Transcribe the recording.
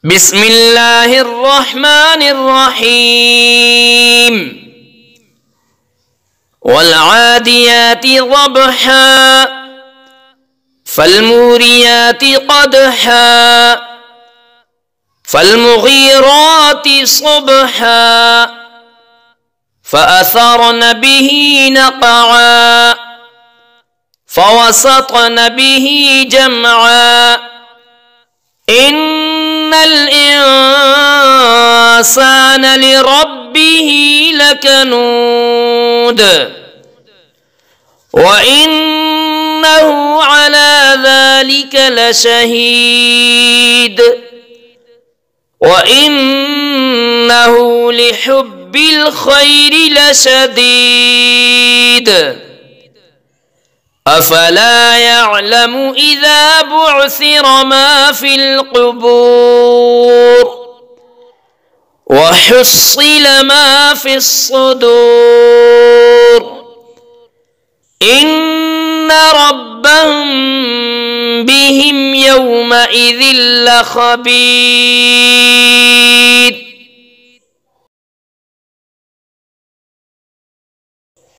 بسم الله الرحمن الرحيم والعاديات ضبحا فالموريات قدحا فالمغيرات صبحا فأثرن به نقعا فوسطن به جمعا إن الإنسان لربه لكنود وإنه على ذلك لشهيد وإنه لحب الخير لشديد أفلا يعلم إذا بعثر ما في القبور وحصل ما في الصدور إن ربهم بهم يومئذ لخبير.